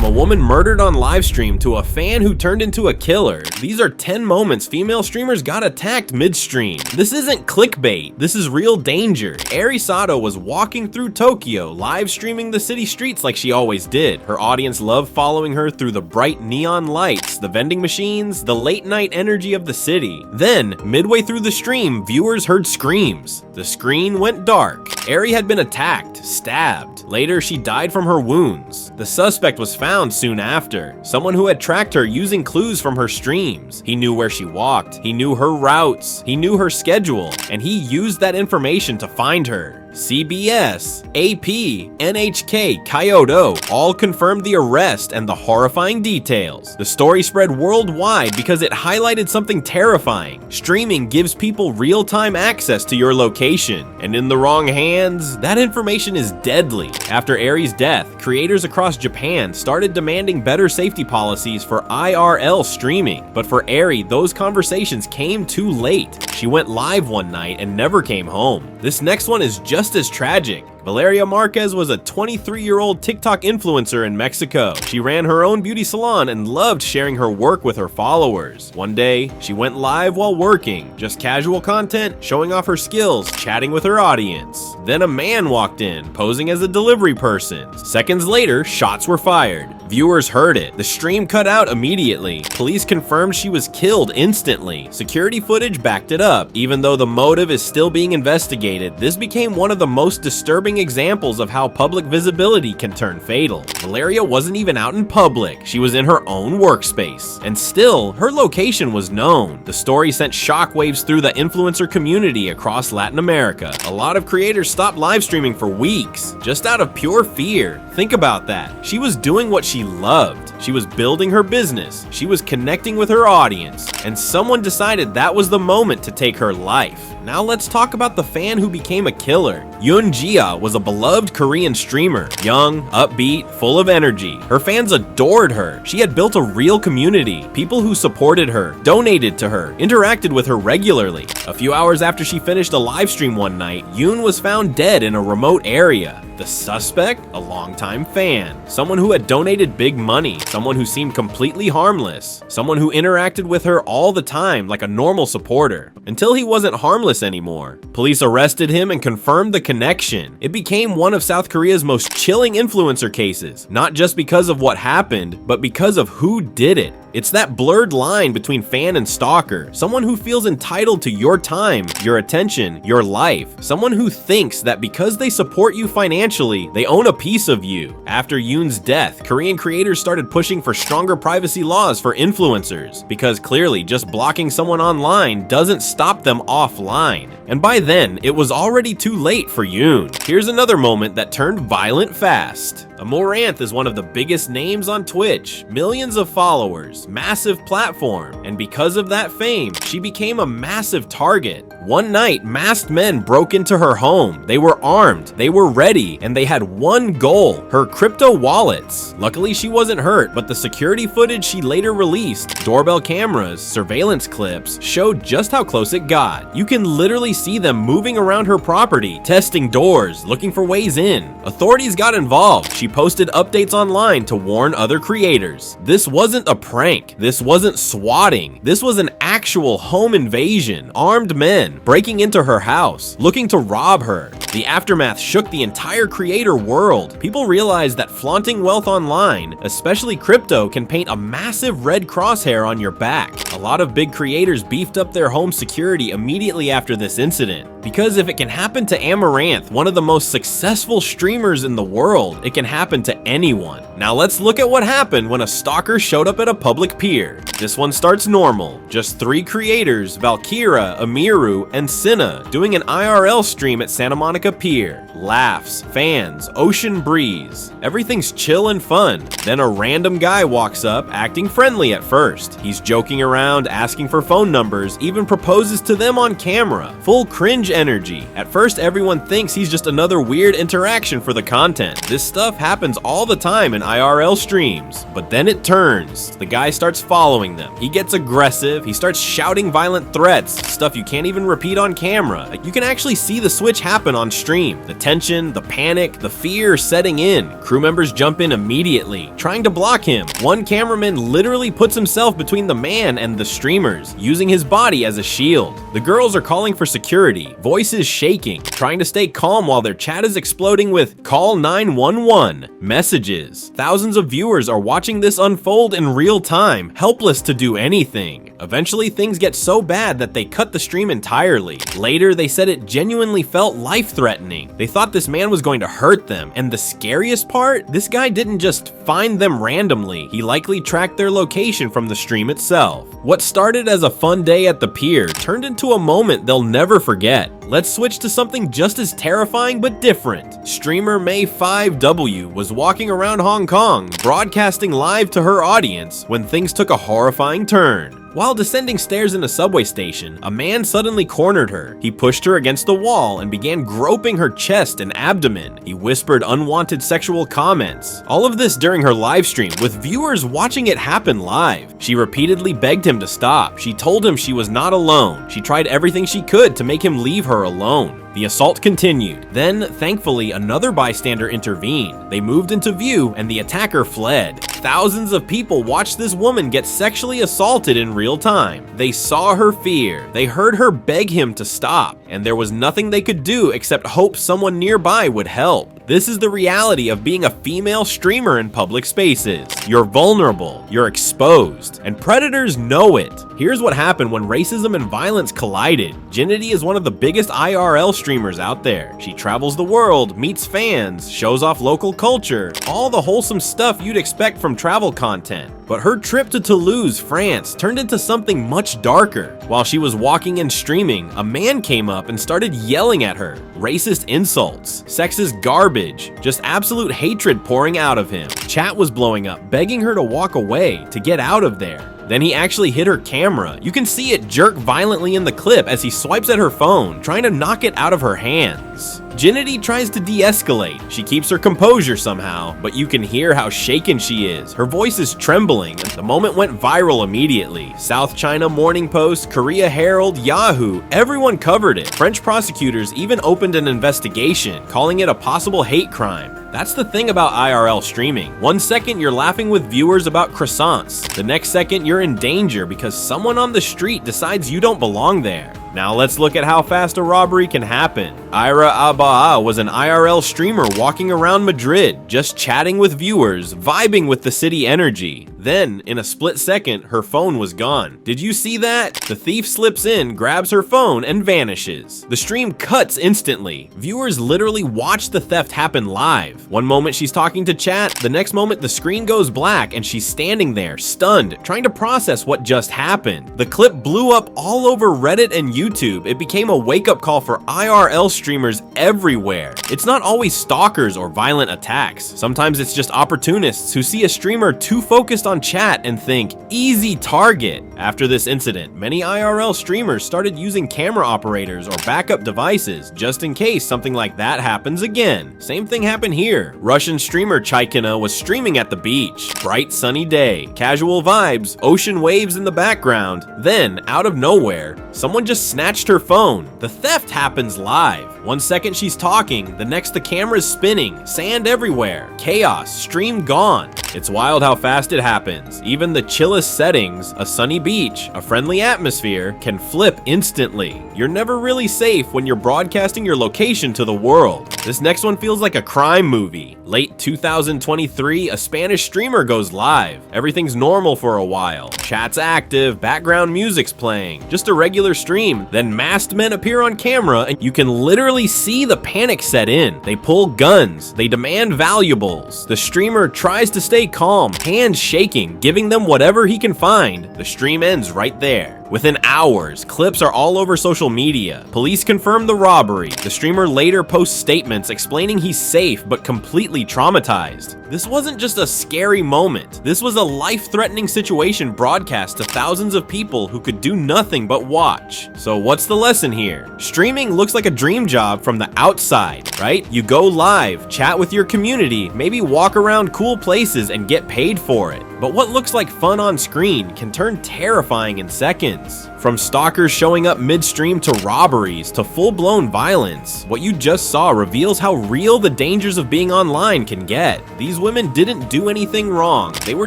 From a woman murdered on livestream to a fan who turned into a killer, these are 10 moments female streamers got attacked midstream. This isn't clickbait, this is real danger. Eri Sato was walking through Tokyo, live streaming the city streets like she always did. Her audience loved following her through the bright neon lights, the vending machines, the late night energy of the city. Then, midway through the stream, viewers heard screams. The screen went dark. Eri had been attacked, stabbed. Later, she died from her wounds. The suspect was found soon after. Someone who had tracked her using clues from her streams. He knew where she walked, he knew her routes, he knew her schedule, and he used that information to find her. CBS, AP, NHK, Kyoto all confirmed the arrest and the horrifying details. The story spread worldwide because it highlighted something terrifying. Streaming gives people real-time access to your location, and in the wrong hands, that information is deadly. After Eri's death, creators across Japan started demanding better safety policies for IRL streaming. But for Eri, those conversations came too late. She went live one night and never came home. This next one is just as tragic. Valeria Marquez was a 23-year-old TikTok influencer in Mexico. She ran her own beauty salon and loved sharing her work with her followers. One day, she went live while working, just casual content, showing off her skills, chatting with her audience. Then a man walked in, posing as a delivery person. Seconds later, shots were fired. Viewers heard it. The stream cut out immediately. Police confirmed she was killed instantly. Security footage backed it up. Even though the motive is still being investigated, this became one of the most disturbing examples of how public visibility can turn fatal. Valeria wasn't even out in public. She was in her own workspace. And still, her location was known. The story sent shockwaves through the influencer community across Latin America. A lot of creators stopped live streaming for weeks, just out of pure fear. Think about that. She was doing what she loved. She was building her business. She was connecting with her audience. And someone decided that was the moment to take her life. Now let's talk about the fan who became a killer. Yoon Jia was a beloved Korean streamer. Young, upbeat, full of energy. Her fans adored her. She had built a real community. People who supported her, donated to her, interacted with her regularly. A few hours after she finished a live stream one night, Yoon was found dead in a remote area. The suspect? A longtime fan. Someone who had donated big money. Someone who seemed completely harmless. Someone who interacted with her all the time like a normal supporter. Until he wasn't harmless anymore. Police arrested him and confirmed the connection. It became one of South Korea's most chilling influencer cases. Not just because of what happened, but because of who did it. It's that blurred line between fan and stalker. Someone who feels entitled to your time, your attention, your life. Someone who thinks that because they support you financially, they own a piece of you. After Yoon's death, Korean creators started pushing for stronger privacy laws for influencers, because clearly just blocking someone online doesn't stop them offline. And by then, it was already too late for Yoon. Here's another moment that turned violent fast. Amoranth is one of the biggest names on Twitch, millions of followers, massive platform, and because of that fame, she became a massive target. One night, masked men broke into her home. They were armed, they were ready, and they had one goal, her crypto wallets. Luckily, she wasn't hurt, but the security footage she later released, doorbell cameras, surveillance clips, showed just how close it got. You can literally see them moving around her property, testing doors, looking for ways in. Authorities got involved. She posted updates online to warn other creators. This wasn't a prank. This wasn't swatting. This was an actual home invasion. Armed men breaking into her house, looking to rob her. The aftermath shook the entire creator world. People realized that flaunting wealth online, especially crypto, can paint a massive red crosshair on your back. A lot of big creators beefed up their home security immediately after this incident. Because if it can happen to Amaranth, one of the most successful streamers in the world, it can happen to anyone. Now let's look at what happened when a stalker showed up at a public pier. This one starts normal. Just 3 creators, Valkyra, Amiru, and Cinna, doing an IRL stream at Santa Monica Pier. Laughs, fans, ocean breeze. Everything's chill and fun. Then a random guy walks up, acting friendly at first. He's joking around, asking for phone numbers, even proposes to them on camera. Full cringe energy. At first, everyone thinks he's just another weird interaction for the content. This stuff happens all the time in IRL streams. But then it turns. The guy starts following them. He gets aggressive. He starts shouting violent threats, stuff you can't even repeat on camera. You can actually see the switch happen on stream. The tension, the panic, the fear setting in. Crew members jump in immediately, trying to block him. One cameraman literally puts himself between the man and the streamers, using his body as a shield. The girls are calling for security, voices shaking, trying to stay calm while their chat is exploding with "Call 911" messages. Thousands of viewers are watching this unfold in real time, helpless to do anything. Eventually, things get so bad that they cut the stream entirely. Later, they said it genuinely felt life-threatening. They thought this man was going to hurt them, and the scariest part, this guy didn't just find them randomly. He likely tracked their location from the stream itself. What started as a fun day at the pier turned into a moment they'll never forget. Let's switch to something just as terrifying but different. Streamer May 5W was walking around Hong Kong, broadcasting live to her audience when things took a horrifying turn. While descending stairs in a subway station, a man suddenly cornered her. He pushed her against the wall and began groping her chest and abdomen. He whispered unwanted sexual comments. All of this during her live stream, with viewers watching it happen live. She repeatedly begged him to stop. She told him she was not alone. She tried everything she could to make him leave her alone. The assault continued. Then, thankfully, another bystander intervened. They moved into view and the attacker fled. Thousands of people watched this woman get sexually assaulted in real time. They saw her fear. They heard her beg him to stop, and there was nothing they could do except hope someone nearby would help. This is the reality of being a female streamer in public spaces. You're vulnerable, you're exposed, and predators know it. Here's what happened when racism and violence collided. Ginity is one of the biggest IRL streamers out there. She travels the world, meets fans, shows off local culture, all the wholesome stuff you'd expect from travel content. But her trip to Toulouse, France turned into something much darker. While she was walking and streaming, a man came up and started yelling at her. Racist insults, sexist garbage, just absolute hatred pouring out of him. Chat was blowing up, begging her to walk away, to get out of there. Then he actually hit her camera. You can see it jerk violently in the clip as he swipes at her phone, trying to knock it out of her hands. Ginity tries to de-escalate. She keeps her composure somehow, but you can hear how shaken she is. Her voice is trembling. The moment went viral immediately. South China Morning Post, Korea Herald, Yahoo, everyone covered it. French prosecutors even opened an investigation, calling it a possible hate crime. That's the thing about IRL streaming. One second you're laughing with viewers about croissants. The next second you're in danger because someone on the street decides you don't belong there. Now let's look at how fast a robbery can happen. Ira Abaa was an IRL streamer walking around Madrid, just chatting with viewers, vibing with the city energy. Then, in a split second, her phone was gone. Did you see that? The thief slips in, grabs her phone, and vanishes. The stream cuts instantly. Viewers literally watch the theft happen live. One moment she's talking to chat, the next moment the screen goes black and she's standing there, stunned, trying to process what just happened. The clip blew up all over Reddit and YouTube. It became a wake-up call for IRL streamers everywhere. It's not always stalkers or violent attacks. Sometimes it's just opportunists who see a streamer too focused on chat and think, easy target. After this incident, many IRL streamers started using camera operators or backup devices just in case something like that happens again. Same thing happened here. Russian streamer Chaikina was streaming at the beach. Bright sunny day, casual vibes, ocean waves in the background. Then, out of nowhere, someone just snatched her phone. The theft happens live. One second she's talking, the next the camera's spinning, sand everywhere, chaos, stream gone. It's wild how fast it happens. Even the chillest settings, a sunny beach, a friendly atmosphere, can flip instantly. You're never really safe when you're broadcasting your location to the world. This next one feels like a crime movie. Late 2023, a Spanish streamer goes live. Everything's normal for a while. Chat's active, background music's playing, just a regular stream. Then masked men appear on camera and you can literally see the panic set in. They pull guns, they demand valuables. The streamer tries to stay calm, hands shaking, giving them whatever he can find. The stream ends right there. Within hours, clips are all over social media. Police confirm the robbery. The streamer later posts statements explaining he's safe but completely traumatized. This wasn't just a scary moment. This was a life-threatening situation broadcast to thousands of people who could do nothing but watch. So what's the lesson here? Streaming looks like a dream job from the outside, right? You go live, chat with your community, maybe walk around cool places and get paid for it. But what looks like fun on screen can turn terrifying in seconds. violence. From stalkers showing up midstream to robberies to full-blown violence, what you just saw reveals how real the dangers of being online can get. These women didn't do anything wrong. They were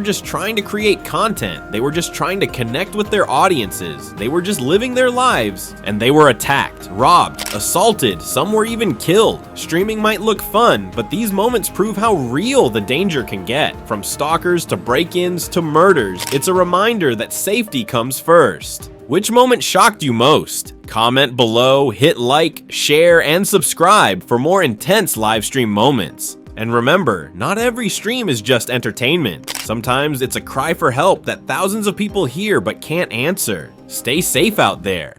just trying to create content. They were just trying to connect with their audiences. They were just living their lives, and they were attacked, robbed, assaulted, some were even killed. Streaming might look fun, but these moments prove how real the danger can get. From stalkers to break-ins to murders, it's a reminder that safety comes first. Which moment shocked you most? Comment below, hit like, share, and subscribe for more intense live stream moments. And remember, not every stream is just entertainment. Sometimes it's a cry for help that thousands of people hear but can't answer. Stay safe out there.